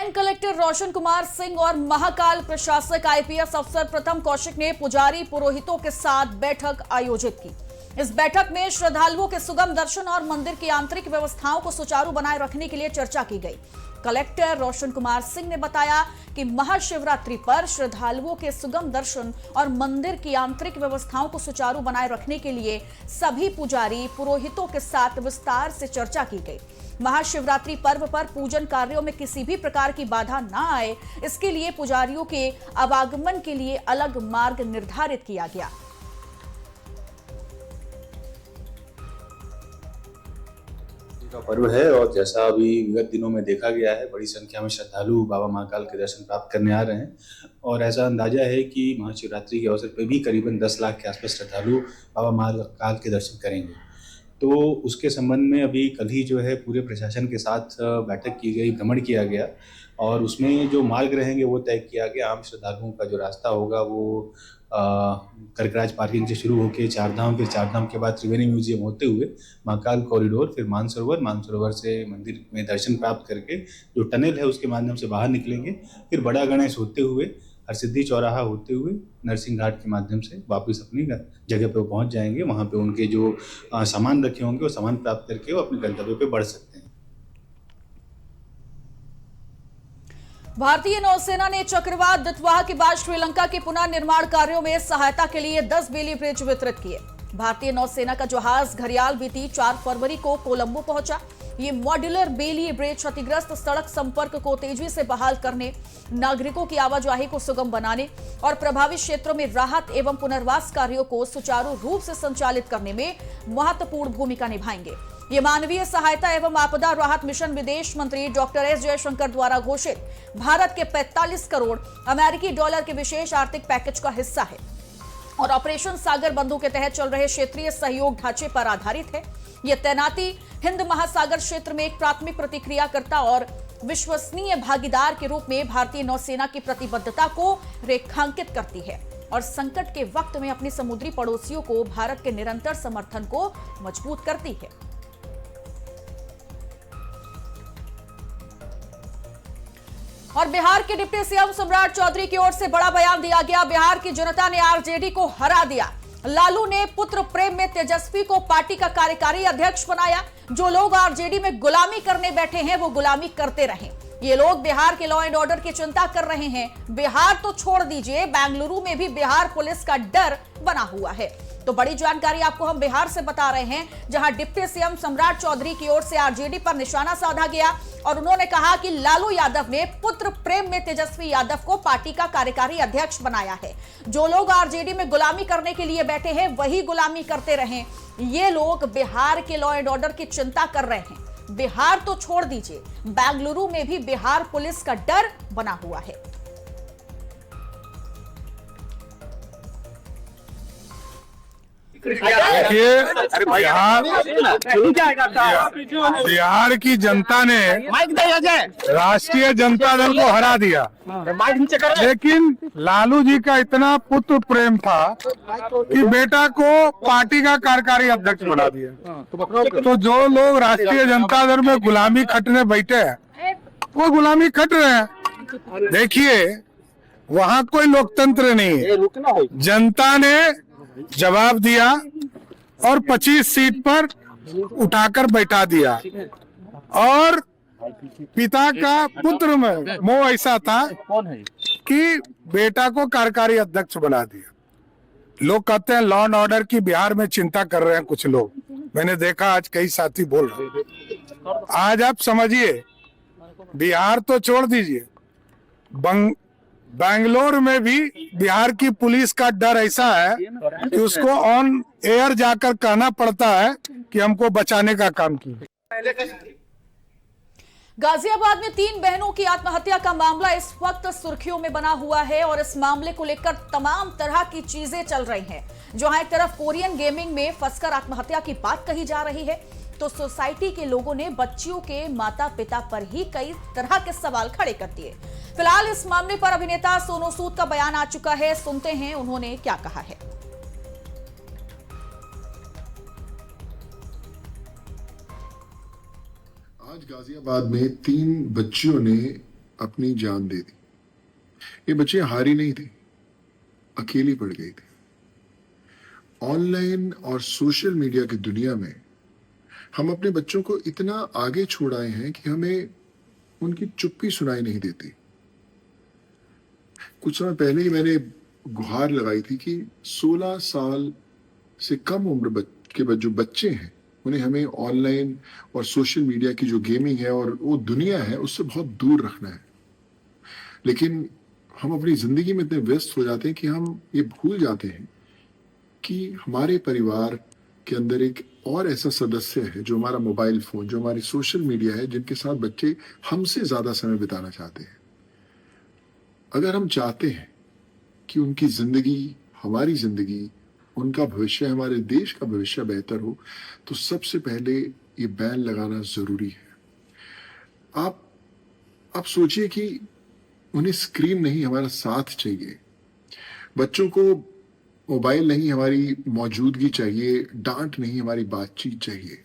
Line collector Roshan Kumar Singh और महाकाल प्रशासक IPS अफसर प्रथम कौशिक ने पुजारी पुरोहितों के साथ बैठक आयोजित की। इस बैठक में श्रद्धालुओं के सुगम दर्शन और मंदिर की आंतरिक व्यवस्थाओं को सुचारू बनाए रखने के लिए चर्चा की गई। कलेक्टर रोशन कुमार सिंह ने बताया कि महाशिवरात्रि पर श्रद्धालुओं के सुगम दर्शन और मंदिर की आंतरिक व्यवस्थाओं को सुचारू बनाए रखने के लिए सभी पुजारी पुरोहितों के साथ विस्तार से चर्चा की गई। महाशिवरात्रि पर्व पर पूजन कार्यों में किसी भी प्रकार की बाधा न आए, इसके लिए पुजारियों के आवागमन के लिए अलग मार्ग निर्धारित किया गया। का पर्व है और जैसा अभी विगत दिनों में देखा गया है, बड़ी संख्या में श्रद्धालु बाबा महाकाल के दर्शन प्राप्त करने आ रहे हैं और ऐसा अंदाजा है कि महाशिवरात्रि के अवसर पर भी करीबन 10 लाख के आसपास श्रद्धालु बाबा महाकाल के दर्शन करेंगे। तो उसके संबंध में अभी कल ही जो है पूरे प्रशासन के साथ बैठक की गई, भ्रमण किया गया और उसमें जो मार्ग रहेंगे वो तय किया गया। आम श्रद्धालुओं का जो रास्ता होगा वो कर्कराज पार्किंग से शुरू होकर चारधाम, फिर चारधाम के बाद त्रिवेणी म्यूजियम होते हुए महाकाल कॉरिडोर, फिर मानसरोवर से मंदिर में दर्शन प्राप्त करके जो टनल है उसके माध्यम से बाहर निकलेंगे, फिर बड़ा गणेश होते हुए हरसिद्धि चौराहा होते हुए नरसिंह घाट के माध्यम से वापस अपनी जगह पे पहुंच जाएंगे। वहां पे उनके जो सामान रखे होंगे वो सामान प्राप्त करके वो अपने गंतव्य पे बढ़ सकते हैं। भारतीय नौसेना ने चक्रवात दितवाह के बाद श्रीलंका के पुनर्निर्माण कार्यों में सहायता के लिए 10 बेली ब्रिज वितरित किए। भारतीय नौसेना का जहाज घड़ियाल बीती 4 फरवरी को कोलंबो पहुंचा। ये मॉड्यूलर बेली ब्रिज क्षतिग्रस्त सड़क संपर्क को तेजी से बहाल करने, नागरिकों की आवाजाही को सुगम बनाने और प्रभावित क्षेत्रों में राहत एवं पुनर्वास कार्यों को सुचारू रूप से संचालित करने में महत्वपूर्ण भूमिका निभाएंगे। ये मानवीय सहायता एवं आपदा राहत मिशन विदेश मंत्री डॉक्टर एस जयशंकर द्वारा घोषित भारत के 45 करोड़ अमेरिकी डॉलर के विशेष आर्थिक पैकेज का हिस्सा है और ऑपरेशन सागर बंधु के तहत चल रहे क्षेत्रीय सहयोग ढांचे पर आधारित है। यह तैनाती हिंद महासागर क्षेत्र में एक प्राथमिक प्रतिक्रियाकर्ता और विश्वसनीय भागीदार के रूप में भारतीय नौसेना की प्रतिबद्धता को रेखांकित करती है और संकट के वक्त में अपने समुद्री पड़ोसियों को भारत के निरंतर समर्थन को मजबूत करती है। और बिहार के डिप्टी सीएम सम्राट चौधरी की ओर से बड़ा बयान दिया गया। बिहार की जनता ने आरजेडी को हरा दिया। लालू ने पुत्र प्रेम में तेजस्वी को पार्टी का कार्यकारी अध्यक्ष बनाया। जो लोग आरजेडी में गुलामी करने बैठे हैं वो गुलामी करते रहें। ये लोग बिहार के लॉ एंड ऑर्डर की चिंता कर रहे हैं। बिहार तो छोड़ दीजिए, बेंगलुरु में भी बिहार पुलिस का डर बना हुआ है। तो बड़ी जानकारी आपको हम बिहार से बता रहे हैं, जहां डिप्टी सीएम सम्राट चौधरी की ओर से आरजेडी पर निशाना साधा गया और उन्होंने कहा कि लालू यादव ने पुत्र प्रेम में तेजस्वी यादव को पार्टी का कार्यकारी अध्यक्ष बनाया है। जो लोग आरजेडी में गुलामी करने के लिए बैठे हैं वही गुलामी करते रहें। ये लोग बिहार के लॉ एंड ऑर्डर की चिंता कर रहे हैं। बिहार तो छोड़ दीजिए, बेंगलुरु में भी बिहार पुलिस का डर बना हुआ है। बिहार की जनता ने राष्ट्रीय जनता दल को हरा दिया, लेकिन लालू जी का इतना पुत्र प्रेम था कि बेटा को पार्टी का कार्यकारी अध्यक्ष बना दिया। तो जो लोग राष्ट्रीय जनता दल में गुलामी खटने बैठे हैं वो गुलामी खट रहे हैं। देखिए, वहाँ कोई लोकतंत्र नहीं है। जनता ने जवाब दिया और 25 सीट पर उठाकर बैठा दिया और पिता का पुत्र में मोह ऐसा था कि बेटा को कार्यकारी अध्यक्ष बना दिया। लोग कहते हैं लॉ एंड ऑर्डर की बिहार में चिंता कर रहे हैं कुछ लोग। मैंने देखा आज कई साथी बोल रहे। आज आप समझिए, बिहार तो छोड़ दीजिए, बेंगलोर में भी बिहार की पुलिस का डर ऐसा है कि उसको ऑन एयर जाकर कहना पड़ता है कि हमको बचाने का काम किया। गाजियाबाद में 3 बहनों की आत्महत्या का मामला इस वक्त सुर्खियों में बना हुआ है और इस मामले को लेकर तमाम तरह की चीजें चल रही हैं। जहां एक तरफ कोरियन गेमिंग में फंसकर आत्महत्या की बात कही जा रही है, तो सोसाइटी के लोगों ने बच्चियों के माता पिता पर ही कई तरह के सवाल खड़े कर दिए। फिलहाल इस मामले पर अभिनेता सोनू सूद का बयान आ चुका है। सुनते हैं उन्होंने क्या कहा है। आज गाजियाबाद में 3 बच्चियों ने अपनी जान दे दी। ये बच्चे हारी नहीं थी, अकेली पड़ गई थी। ऑनलाइन और सोशल मीडिया की दुनिया में हम अपने बच्चों को इतना आगे छोड़ आए हैं कि हमें उनकी चुप्पी सुनाई नहीं देती। कुछ समय पहले ही मैंने गुहार लगाई थी कि 16 साल से कम उम्र के जो बच्चे हैं उन्हें हमें ऑनलाइन और सोशल मीडिया की जो गेमिंग है और वो दुनिया है उससे बहुत दूर रखना है। लेकिन हम अपनी जिंदगी में इतने व्यस्त हो जाते हैं कि हम ये भूल जाते हैं कि हमारे परिवार के अंदर एक और ऐसा सदस्य है जो हमारा मोबाइल फोन, जो हमारी सोशल मीडिया है, जिनके साथ बच्चे हमसे ज्यादा समय बिताना चाहते हैं। अगर हम चाहते हैं कि उनकी जिंदगी, हमारी जिंदगी, उनका भविष्य, हमारे देश का भविष्य बेहतर हो, तो सबसे पहले ये बैन लगाना जरूरी है। आप सोचिए कि उन्हें स्क्रीन नहीं, हमारा साथ चाहिए। बच्चों को मोबाइल नहीं, हमारी मौजूदगी चाहिए। डांट नहीं, हमारी बातचीत चाहिए।